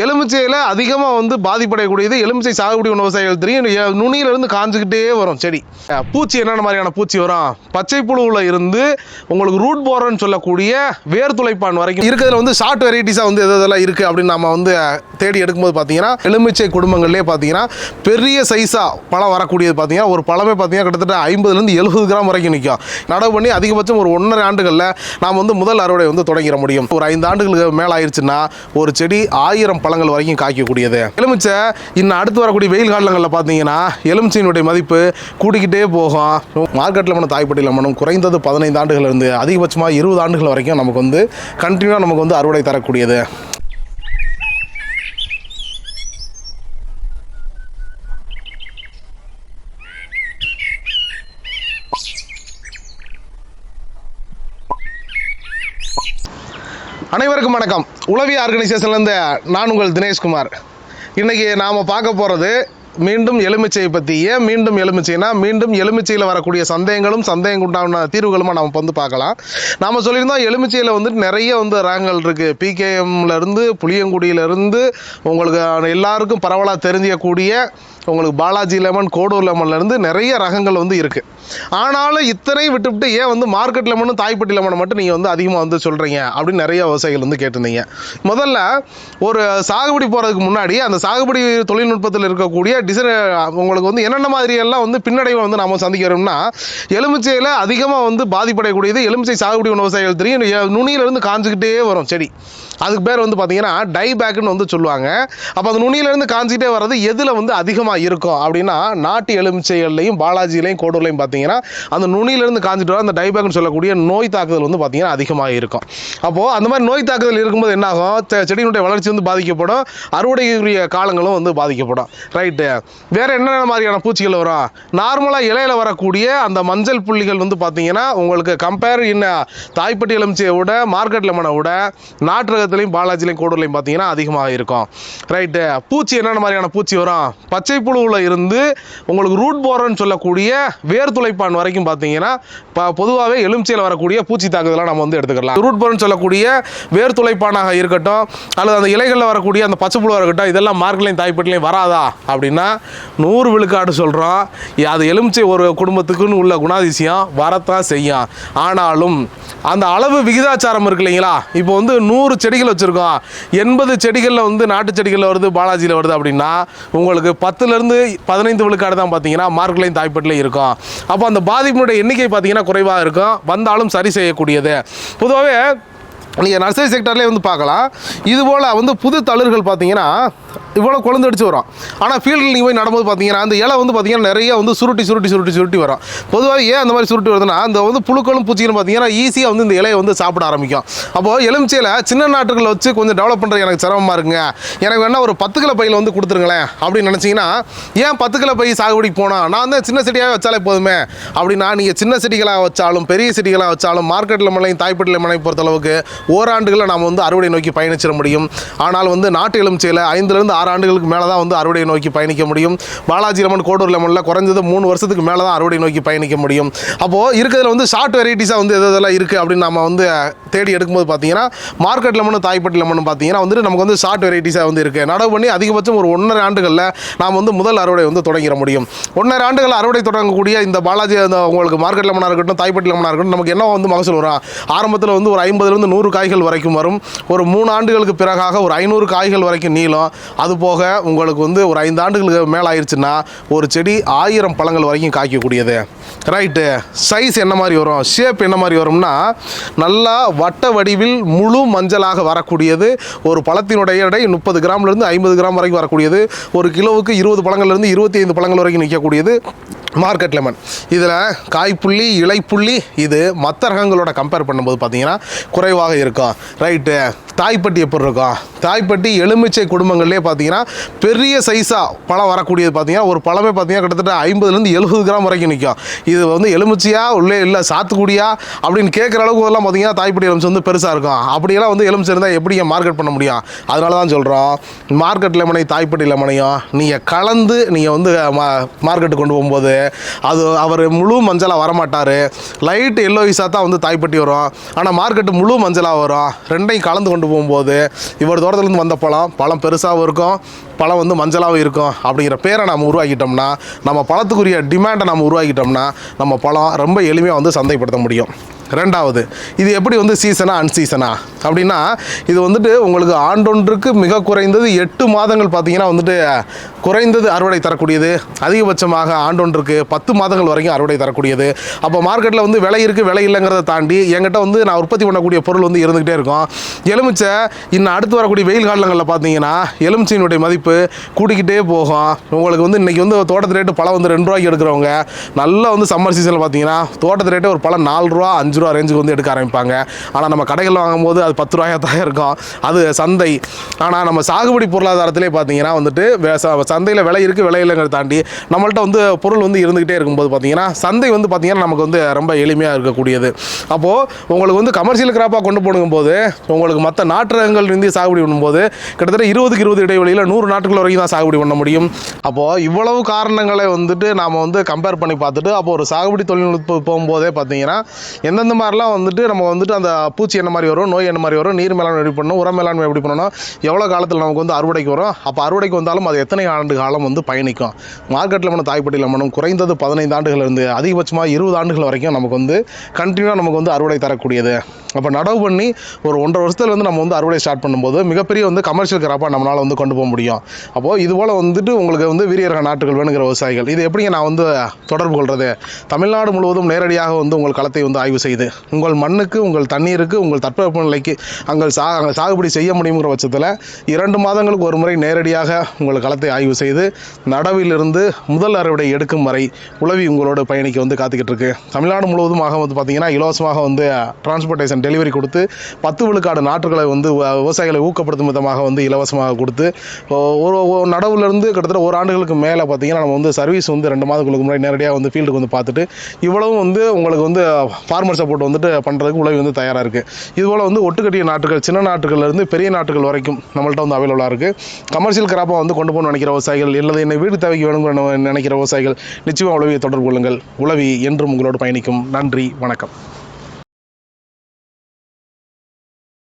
எலுமிச்சையில் அதிகமாக வந்து பாதிப்படையக்கூடியது எலுமிச்சை சாகுபடி விவசாயிகள் தெரியும். நுனியிலிருந்து காஞ்சிக்கிட்டே வரும் செடி. பூச்சி என்னென்ன மாதிரியான பூச்சி வரும்? பச்சை புழுவில் இருந்து உங்களுக்கு ரூட் போரன்னு சொல்லக்கூடிய வேர் துளைப்பான் வரைக்கும் இருக்கிறதுல வந்து ஷார்ட் வெரைட்டிஸாக வந்து எதெல்லாம் இருக்குது அப்படின்னு நம்ம வந்து தேடி எடுக்கும்போது பார்த்தீங்கன்னா எலுமிச்சை குடும்பங்கள்லேயே பார்த்தீங்கன்னா பெரிய சைஸாக பழம் வரக்கூடியது பார்த்தீங்கன்னா ஒரு பழமே பார்த்தீங்கன்னா கிட்டத்தட்ட 50லேருந்து 70 கிராம் வரைக்கும் நிற்கும். நடவு பண்ணி அதிகபட்சம் ஒரு 1.5 ஆண்டுகளில் நாம் வந்து முதல் அறுவடை வந்து தொடங்கிட முடியும். ஒரு 5 ஆண்டுகளுக்கு மேலே ஆயிடுச்சுன்னா ஒரு செடி 1000 பழங்கள் வரைக்கும் காய்க்கக்கூடியது. எலுமிச்சை இன்னும் அடுத்து வரக்கூடிய வெயில் காலங்களில் பார்த்தீங்கன்னா எலுமிச்சையினுடைய மதிப்பு கூட்டிக்கிட்டே போகும். மார்க்கெட் லெமனும் தாய்ப்பட்டி லெமனும் குறைந்தது 15 ஆண்டுகள் இருந்து அதிகபட்சமாக 20 ஆண்டுகள் வரைக்கும் நமக்கு வந்து கண்டினியூவாக நமக்கு வந்து அறுவடை தரக்கூடியது. அனைவருக்கும் வணக்கம். உளவி ஆர்கனைசேஷன்லேருந்து நான் உங்கள் தினேஷ்குமார். இன்றைக்கி நாம் பார்க்க போகிறது மீண்டும் எலுமிச்சையை பற்றி. ஏன் மீண்டும் எலுமிச்சைனா மீண்டும் எலுமிச்சையில் வரக்கூடிய சந்தேகங்களும் சந்தேகம் உண்டான தீர்வுகளுமா நம்ம வந்து பார்க்கலாம். நாம் சொல்லியிருந்தோம் எலுமிச்சையில் வந்துட்டு நிறைய வந்து ரகங்கள் இருக்குது. PKMலேருந்து புளியங்குடியிலேருந்து உங்களுக்கு எல்லாருக்கும் பரவலாக தெரிஞ்சக்கூடிய உங்களுக்கு பாலாஜி லெமன், கோடூர் லெமன்லேருந்து நிறைய ரகங்கள் வந்து இருக்குது. ஆனாலும் இத்தனை விட்டுவிட்டு ஏன் வந்து மார்க்கெட் லெமனும் தாய்ப்பட்டி லெமனை மட்டும் நீங்கள் வந்து அதிகமாக வந்து சொல்கிறீங்க அப்படின்னு நிறைய விவசாயிகள் வந்து கேட்டிருந்தீங்க. முதல்ல ஒரு சாகுபடி போகிறதுக்கு முன்னாடி அந்த சாகுபடி தொழில்நுட்பத்தில் இருக்கக்கூடிய உங்களுக்கு வந்து என்னென்ன மாதிரியெல்லாம் வந்து பின்னடைவை வந்து நாம் சந்திக்கிறோம்னா, எலுமிச்சையில் அதிகமாக வந்து பாதிப்படையக்கூடியது எலுமிச்சை சாகுபடி விவசாயிகள் தெரியும். நுனியிலிருந்து காஞ்சிக்கிட்டே வரும் செடி. அதுக்கு பேர் வந்து பார்த்தீங்கன்னா டை பேக்குன்னு வந்து சொல்லுவாங்க. அப்போ அந்த நுனியிலேருந்து காஞ்சிக்கிட்டே வர்றது எதில் வந்து அதிகமாக இருக்கும் அப்படின்னா நாட்டு எலுமிச்சைகள்லையும் பாலாஜிலையும் கோடூர்லையும் பார்த்தீங்கன்னா அந்த நுனியிலேருந்து காஞ்சிட்டு வர அந்த டை பேக்குன்னு சொல்லக்கூடிய நோய் தாக்குதல் வந்து பார்த்தீங்கன்னா அதிகமாக இருக்கும். அப்போது அந்த மாதிரி நோய் தாக்குதல் இருக்கும்போது என்னாகும்? செடியினுடைய வளர்ச்சி வந்து பாதிக்கப்படும், அறுவடைக்குரிய காலங்களும் வந்து பாதிக்கப்படும். ரைட்டு. வேறு என்னென்ன மாதிரியான பூச்சிகள் வரும்? நார்மலாக இலையில் வரக்கூடிய அந்த மஞ்சள் புள்ளிகள் வந்து பார்த்தீங்கன்னா உங்களுக்கு கம்பேர் தாய்ப்பட்டி எலுமிச்சையை விட மார்க்கெட் லெமனை விட நாட்டு ரகத்திலையும் பாலாஜிலையும் கோடூர்லையும் பார்த்தீங்கன்னா அதிகமாக இருக்கும். ரைட்டு. பூச்சி என்னென்ன மாதிரியான பூச்சி வரும்? பச்சை புழுவில் இருந்து உங்களுக்கு ரூட் போரன்னு சொல்லக்கூடிய வேர் துளைப்பான் வரைக்கும் பார்த்தீங்கன்னா பொதுவாகவே எலுமிச்சையில் வரக்கூடிய பூச்சி தாக்குதலாம் நம்ம வந்து எடுத்துக்கலாம். ரூட் போரன்னு சொல்லக்கூடிய வேர் துளைப்பானாக இருக்கட்டும் அல்லது அந்த இலைகளில் வரக்கூடிய அந்த பச்சை புழுவாக இருக்கட்டும், இதெல்லாம் மார்க்கெட்லையும் தாய்ப்பட்டிலையும் வராதா அப்படின்னா 100 விழுக்காடு சொல்கிறோம். அது எலுமிச்சை ஒரு குடும்பத்துக்குன்னு உள்ள குணாதிசயம் வரத்தான் செய்யும். ஆனாலும் அந்த அளவு விகிதாச்சாரம் இருக்கு இல்லைங்களா? இப்போ வந்து 100 செடிகள் வச்சுருக்கோம், 80 செடிகளில் வந்து நாட்டு செடிகளில் வருது, பாலாஜியில் வருது அப்படின்னா உங்களுக்கு 10லேருந்து 15 விழுக்காடு தான் பார்த்தீங்கன்னா மார்க்கெட்லையும் தாய்ப்பட்டிலையும் இருக்கும். அப்போ அந்த பாதிப்பினுடைய எண்ணிக்கை பார்த்தீங்கன்னா குறைவாக இருக்கும், வந்தாலும் சரி செய்யக்கூடியது. பொதுவாகவே நீங்கள் நர்சரி செக்டர்லேயே வந்து பார்க்கலாம். இதுபோல் வந்து புது தளிர்கள் பார்த்தீங்கன்னா இவ்வளோ கொழுந்து அடிச்சு வரும். ஆனால் ஃபீல்டில் நீங்கள் போய் நடும்போது பார்த்தீங்கன்னா அந்த இலை வந்து பார்த்தீங்கன்னா நிறைய வந்து சுருட்டி வரும். பொதுவாக ஏன் அந்த மாதிரி சுருட்டி வருதுன்னா அந்த வந்து புழுக்களும் பூச்சிகளும் பார்த்தீங்கன்னா ஈஸியாக வந்து இந்த இலையை வந்து சாப்பிட ஆரம்பிக்கும். அப்போது எலுமிச்சையில் சின்ன நாட்டுகளை வச்சு கொஞ்சம் டெவலப் பண்ணுறது எனக்கு சிரமமாக இருக்குங்க, எனக்கு வேணால் ஒரு 10 கிலோ பையில் வந்து கொடுத்துருங்களேன் அப்படின்னு நினச்சிங்கன்னா, ஏன் 10 கிலோ பை சாகுபடிக்கு போனால் நான் வந்து சின்ன செடியாக வச்சாலே போதுமே அப்படின்னா, நீங்கள் சின்ன செடிகளாக வச்சாலும் பெரிய செடிகளாக வச்சாலும் மார்க்கெட் லெமனையும் தாய்ப்பட்டி லெமனையும் பொறுத்தளவுக்கு ஓராண்டுகளை நாம் வந்து அறுவடை நோக்கி பயணிச்சிட முடியும். ஆனால் வந்து நாட்டு எலுமிச்சையில் 5லேருந்து 6 ஆண்டுகளுக்கு மேலே தான் வந்து அறுவடை நோக்கி பயணிக்க முடியும். பாலாஜி லெமன், கோடூர் லெமனில் குறைஞ்சது 3 வருஷத்துக்கு மேலே தான் அறுவடை நோக்கி பயணிக்க முடியும். அப்போது இருக்கிறதுல வந்து ஷார்ட் வெரைட்டிஸாக வந்து எதெல்லாம் இருக்குது அப்படின்னு நம்ம வந்து தேடி எடுக்கும்போது பார்த்தீங்கன்னா மார்க்கெட் லெமனும் தாய்ப்பட்டி லெமனும் பார்த்தீங்கன்னா வந்துட்டு நமக்கு வந்து ஷார்ட் வெரைட்டிஸாக வந்து இருக்குது. நடவு பண்ணி அதிகபட்சம் ஒரு 1.5 ஆண்டுகளில் நாம் வந்து முதல் அறுவடை வந்து தொடங்கிட முடியும். 1.5 ஆண்டுகள் அறுவடை தொடங்கக்கூடிய இந்த பாலாஜி உங்களுக்கு மார்க்கெட் லெமனாக இருக்கட்டும் தாய்ப்பட்டி லெமனாக இருக்கட்டும் நமக்கு என்ன வந்து மகசூல் வரும்? ஆரம்பத்தில் வந்து ஒரு 50லேருந்து 100 காய்கள் வரைக்கும் வரும். ஒரு 3 ஆண்டுகளுக்கு பிறகாக ஒரு 500 காய்கள் வரைக்கும் நீளும். அது போக உங்களுக்கு வந்து ஒரு 5 ஆண்டுகளுக்கு மேலே ஆயிடுச்சுன்னா ஒரு செடி 1000 பழங்கள் வரைக்கும் காய்க்கக்கூடியது. ரைட்டு. சைஸ் என்ன மாதிரி வரும்? ஷேப் என்ன மாதிரி வரும்னா நல்லா வட்ட வடிவில் முழு மஞ்சளாக வரக்கூடியது. ஒரு பழத்தினுடைய எடை 30 கிராம்லேருந்து 50 கிராம் வரைக்கும் வரக்கூடியது. ஒரு கிலோவுக்கு 20 பழங்கள்லேருந்து 25 பழங்கள் வரைக்கும் நிற்கக்கூடியது மார்க்கெட் லெமன். இதில் காய்ப்புள்ளி இலைப்புள்ளி இது மற்ற ரகங்களோட கம்பேர் பண்ணும்போது பார்த்தீங்கன்னா குறைவாக இருக்கும். ரைட்டு. தாய்ப்பட்டி எப்படி இருக்கும்? தாய்ப்பட்டி எலுமிச்சை குடும்பங்கள்லேயே பார்த்தீங்கன்னா பெரிய சைஸாக பழம் வரக்கூடியது பார்த்தீங்கன்னா ஒரு பழமே பார்த்தீங்கன்னா கிட்டத்தட்ட 50லேருந்து 70 கிராம் வரைக்கும் நிற்கும். இது வந்து எலுமிச்சையா உள்ளே இல்லை சாத்துக்குடியா அப்படின்னு கேட்குற அளவுக்கு எல்லாம் பார்த்தீங்கன்னா தாய்ப்பட்டி எலுமிச்சை வந்து பெருசாக இருக்கும். அப்படியெல்லாம் வந்து எலுமிச்சை இருந்தால் எப்படி மார்க்கெட் பண்ண முடியும்? அதனால தான் சொல்கிறோம் மார்க்கெட் லெமனை தாய்ப்பட்டி லெமனையும் நீங்கள் கலந்து நீங்கள் வந்து மார்க்கெட்டுக்கு கொண்டு போகும்போது அது அவர் முழு மஞ்சளாக வரமாட்டார். லைட் எல்லோயிஸாக தான் வந்து தாய்ப்பட்டி வரும். ஆனால் மார்க்கெட்டு முழு மஞ்சளாக வரும். ரெண்டையும் கலந்து கொண்டு போகும்போது இவர் தோட்டத்துலேருந்து வந்த பழம் பெருசாகவும் இருக்கும், பழம் வந்து மஞ்சளாகவும் இருக்கும். அப்படிங்கிற பேரை நம்ம உருவாக்கிட்டோம்னா, நம்ம பழத்துக்குரிய டிமாண்டை நம்ம உருவாக்கிட்டோம்னா, நம்ம பழம் ரொம்ப எளிமையாக வந்து சந்தைப்படுத்த முடியும். ரெண்டாவது, இது எப்படி வந்து சீசனா அன்சீசனா அப்படின்னா, இது வந்துட்டு உங்களுக்கு ஆண்டொன்றுக்கு மிக குறைந்தது 8 மாதங்கள் பார்த்தீங்கன்னா வந்துட்டு குறைந்தது அறுவடை தரக்கூடியது, அதிகபட்சமாக ஆண்டொன்றுக்கு 10 மாதங்கள் வரைக்கும் அறுவடை தரக்கூடியது. அப்போ மார்க்கெட்டில் வந்து விலை இருக்குது விலை இல்லைங்கிறத தாண்டி என்கிட்ட வந்து நான் உற்பத்தி பண்ணக்கூடிய பொருள் வந்து இருந்துக்கிட்டே இருக்கும். எலுமிச்சை இன்னும் அடுத்து வரக்கூடிய வெயில் காலங்களில் பார்த்தீங்கன்னா எலுமிச்சையினுடைய மதிப்பு கூட்டிக்கிட்டே போகும். உங்களுக்கு வந்து இன்றைக்கி வந்து தோட்டத்து ரேட்டு பழம் வந்து 2 ரூபாய்க்கு எடுக்கிறவங்க நல்லா வந்து சம்மர் சீசனில் பார்த்தீங்கன்னா தோட்டத்து ரேட்டு ஒரு பழம் 4 ரூபா 5 ரூபா ரேஞ்சுக்கு வந்து எடுக்க ஆரம்பிப்பாங்க. ஆனால் நம்ம கடைகள் வாங்கும்போது அது 10 ரூபாயாக தான் இருக்கும். அது சந்தை. ஆனால் நம்ம சாகுபடி பொருளாதாரத்திலே பார்த்தீங்கன்னா வந்துட்டு சந்தையில் விலை இருக்குது விலை இல்லைங்கிறத தாண்டி நம்மள்ட்ட வந்து பொருள் வந்து இருந்துக்கிட்டே இருக்கும்போது பார்த்தீங்கன்னா சந்தை வந்து பார்த்தீங்கன்னா நமக்கு வந்து ரொம்ப எளிமையாக இருக்கக்கூடியது. அப்போது உங்களுக்கு வந்து கமர்ஷியல் கிராப்பாக கொண்டு போகும்போது உங்களுக்கு மற்ற நாட்டு ரகங்கள் இருந்து சாகுபடி பண்ணும்போது கிட்டத்தட்ட 20க்கு 20 இடைவெளியில் 100 நாட்கள் வரைக்கும் தான் சாகுபடி பண்ண முடியும். அப்போது இவ்வளவு காரணங்களை வந்துட்டு நாம் வந்து கம்பேர் பண்ணி பார்த்துட்டு அப்போ ஒரு சாகுபடி தொழில்நுட்பம் போகும்போதே பார்த்தீங்கன்னா எந்தெந்த மாதிரிலாம் வந்துட்டு நம்ம வந்துட்டு அந்த பூச்சி என்ன மாதிரி வரும், நோய் என்ன மாதிரி வரும், நீர் மேலாண்மை எப்படி பண்ணணும், உரம் மேலாண்மை எப்படி பண்ணணும், எவ்வளோ காலத்தில் நமக்கு வந்து அறுவடைக்கு வரும், அப்போ அறுவடைக்கு வந்தாலும் அது எத்தனை ஆண்டு காலம் வந்து பயணிக்கும். மார்க்கெட்டில் நம்ம தாய்ப்பட்டியில் நம்ம குறைந்தது 15 ஆண்டுகள் இருந்து அதிகபட்சமாக 20 ஆண்டுகள் வரைக்கும் நமக்கு வந்து கண்டினியூவாக நமக்கு வந்து அறுவடை தரக்கூடியது. அப்போ நடவு பண்ணி ஒரு 1.5 வருஷத்துல வந்து நம்ம வந்து அறுவடை ஸ்டார்ட் பண்ணும்போது மிகப்பெரிய வந்து கமர்ஷியல் கிராப்பாக நம்மளால் வந்து கொண்டு போக முடியும். அப்போது இதுபோல் வந்துட்டு உங்களுக்கு வந்து வீரிய ரக நாட்டுகள் வேணுங்கிற விவசாயிகள் இது எப்படிங்க நான் வந்து தொடர்பு கொள்வது? தமிழ்நாடு முழுவதும் நேரடியாக வந்து உங்கள் களத்தை வந்து ஆய்வு செய்து உங்கள் மண்ணுக்கு, உங்கள் தண்ணீருக்கு, உங்கள் தட்பவெப்ப நிலைக்கு அங்கே சாகுபடி செய்ய முடியுங்கிற பட்சத்தில் 2 மாதங்களுக்கு ஒரு முறை நேரடியாக உங்கள் களத்தை ஆய்வு செய்து நடவிலிருந்து முதல் அறுவடை எடுக்கும் வரை உளவி உங்களோட பயணிக்க வந்து காத்துக்கிட்டு இருக்கு. தமிழ்நாடு முழுவதுமாக வந்து பார்த்தீங்கன்னா இலவசமாக வந்து டிரான்ஸ்போர்ட்டேஷன் டெலிவரி கொடுத்து 10 விழுக்காடு நாற்றுகளை வந்து விவசாயிகளை ஊக்கப்படுத்தும் விதமாக வந்து இலவசமாக கொடுத்து ஒரு நடவுலேருந்து கிட்டத்தட்ட 1 ஆண்டுகளுக்கு மேலே பார்த்தீங்கன்னா நம்ம வந்து சர்வீஸ் வந்து 2 மாதங்களுக்கு முன்னாடி நேரடியாக வந்து ஃபீல்டுக்கு வந்து பார்த்துட்டு இவ்வளவும் வந்து உங்களுக்கு வந்து ஃபார்மர் சப்போர்ட் வந்துட்டு பண்ணுறதுக்கு உழவி வந்து தயாராக இருக்குது. இதுபோல் வந்து ஒட்டுக்கட்டிய நாட்டுகள், சின்ன நாட்டுகள்லேருந்து பெரிய நாட்டுகள் வரைக்கும் நம்மள்ட்ட வந்து அவைலபிளாக இருக்குது. கமர்ஷியல் கிராப்பாக வந்து கொண்டு போகணும்னு நினைக்கிற விவசாயிகள் இல்லை என்னை வீடு தேவைக்கு வேணும்னு நினைக்கிற விவசாயிகள் நிச்சயமாக உளவியை தொடர்பு கொள்ளுங்கள். உளவி என்றும் உங்களோடு பயணிக்கும். நன்றி, வணக்கம்.